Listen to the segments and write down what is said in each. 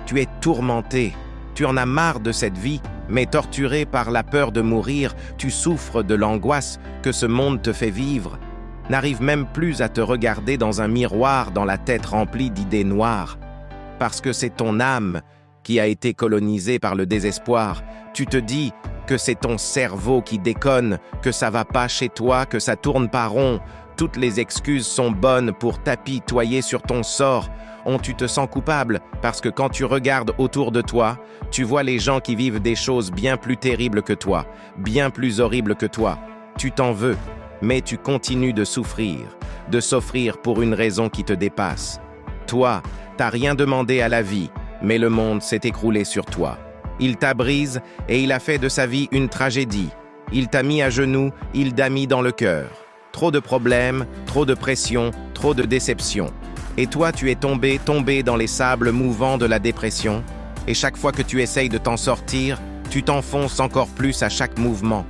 Tu es tourmenté. Tu en as marre de cette vie, mais torturé par la peur de mourir, tu souffres de l'angoisse que ce monde te fait vivre. N'arrive même plus à te regarder dans un miroir dans la tête remplie d'idées noires. Parce que c'est ton âme qui a été colonisée par le désespoir. Tu te dis que c'est ton cerveau qui déconne, que ça va pas chez toi, que ça tourne pas rond. Toutes les excuses sont bonnes pour t'apitoyer sur ton sort. Tu te sens coupable parce que quand tu regardes autour de toi, tu vois les gens qui vivent des choses bien plus terribles que toi, bien plus horribles que toi. Tu t'en veux, mais tu continues de s'offrir pour une raison qui te dépasse. Toi, t'as rien demandé à la vie, mais le monde s'est écroulé sur toi. Il t'a brisé et il a fait de sa vie une tragédie. Il t'a mis à genoux, il t'a mis dans le cœur. Trop de problèmes, trop de pression, trop de déceptions. Et toi, tu es tombé dans les sables mouvants de la dépression. Et chaque fois que tu essayes de t'en sortir, tu t'enfonces encore plus à chaque mouvement.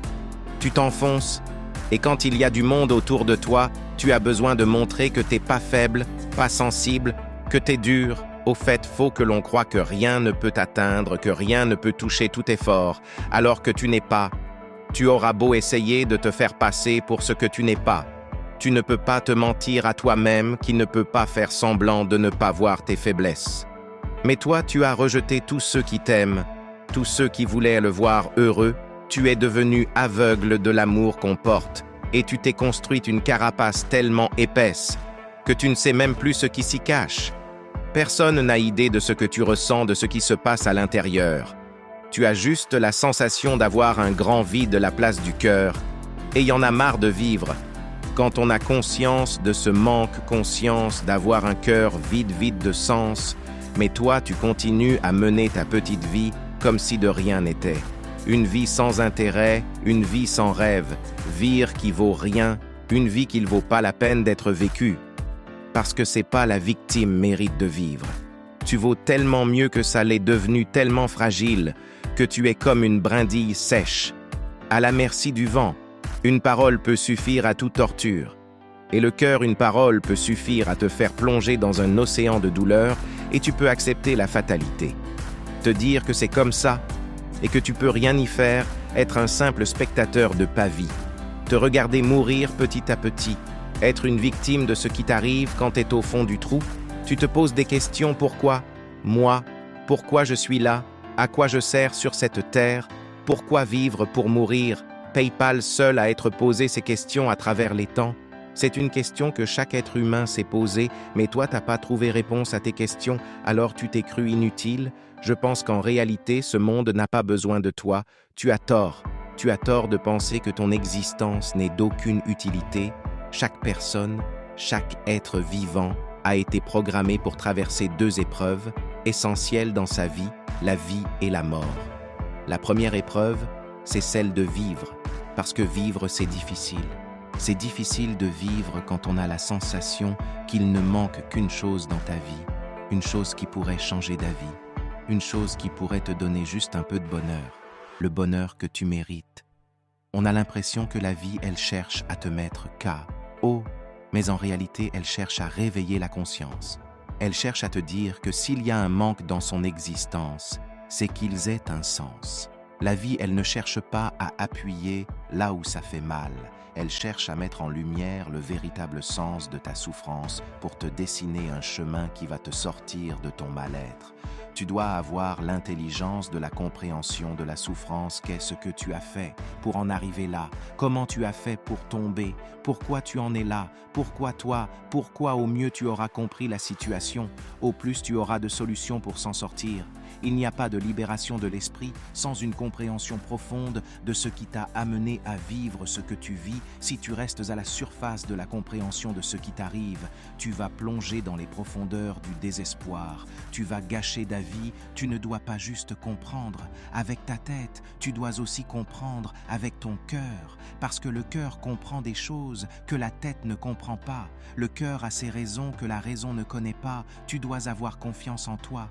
Tu t'enfonces, et quand il y a du monde autour de toi, tu as besoin de montrer que t'es pas faible, pas sensible, que t'es dur. Au fait, faut que l'on croie que rien ne peut t'atteindre, que rien ne peut toucher tout effort, alors que tu n'es pas. Tu auras beau essayer de te faire passer pour ce que tu n'es pas. Tu ne peux pas te mentir à toi-même qui ne peut pas faire semblant de ne pas voir tes faiblesses. Mais toi, tu as rejeté tous ceux qui t'aiment, tous ceux qui voulaient le voir heureux. Tu es devenu aveugle de l'amour qu'on porte et tu t'es construite une carapace tellement épaisse que tu ne sais même plus ce qui s'y cache. Personne n'a idée de ce que tu ressens, de ce qui se passe à l'intérieur. Tu as juste la sensation d'avoir un grand vide à la place du cœur et y en a marre de vivre. Quand on a conscience de ce manque, conscience d'avoir un cœur vide de sens, mais toi, tu continues à mener ta petite vie comme si de rien n'était. Une vie sans intérêt, une vie sans rêve, vivre qui vaut rien, une vie qui ne vaut pas la peine d'être vécue. Parce que c'est pas la victime mérite de vivre. Tu vaux tellement mieux que ça l'est devenu tellement fragile que tu es comme une brindille sèche, à la merci du vent. Une parole peut suffire à toute torture. Et le cœur, une parole peut suffire à te faire plonger dans un océan de douleur et tu peux accepter la fatalité. Te dire que c'est comme ça et que tu peux rien y faire, être un simple spectateur de pa-vie. Te regarder mourir petit à petit, être une victime de ce qui t'arrive quand t'es au fond du trou. Tu te poses des questions, pourquoi? Moi? Pourquoi je suis là? À quoi je sers sur cette terre? Pourquoi vivre pour mourir? PayPal seul à être posé ces questions à travers les temps. C'est une question que chaque être humain s'est posée, mais toi t'as pas trouvé réponse à tes questions, alors tu t'es cru inutile. Je pense qu'en réalité, ce monde n'a pas besoin de toi. Tu as tort. Tu as tort de penser que ton existence n'est d'aucune utilité. Chaque personne, chaque être vivant a été programmé pour traverser deux épreuves essentielles dans sa vie, la vie et la mort. La première épreuve, c'est celle de vivre, parce que vivre, c'est difficile. C'est difficile de vivre quand on a la sensation qu'il ne manque qu'une chose dans ta vie, une chose qui pourrait changer ta vie, une chose qui pourrait te donner juste un peu de bonheur, le bonheur que tu mérites. On a l'impression que la vie, elle cherche à te mettre KO, mais en réalité, elle cherche à réveiller la conscience. Elle cherche à te dire que s'il y a un manque dans son existence, c'est qu'ils aient un sens. La vie, elle ne cherche pas à appuyer là où ça fait mal. Elle cherche à mettre en lumière le véritable sens de ta souffrance pour te dessiner un chemin qui va te sortir de ton mal-être. Tu dois avoir l'intelligence de la compréhension de la souffrance qu'est ce que tu as fait pour en arriver là. Comment tu as fait pour tomber? Pourquoi tu en es là? Pourquoi toi? Pourquoi au mieux tu auras compris la situation? Au plus tu auras de solutions pour s'en sortir. Il n'y a pas de libération de l'esprit sans une compréhension profonde de ce qui t'a amené à vivre ce que tu vis. Si tu restes à la surface de la compréhension de ce qui t'arrive, tu vas plonger dans les profondeurs du désespoir. Tu vas gâcher ta vie. Tu ne dois pas juste comprendre avec ta tête, tu dois aussi comprendre avec ton cœur, parce que le cœur comprend des choses que la tête ne comprend pas. Le cœur a ses raisons que la raison ne connaît pas. Tu dois avoir confiance en toi.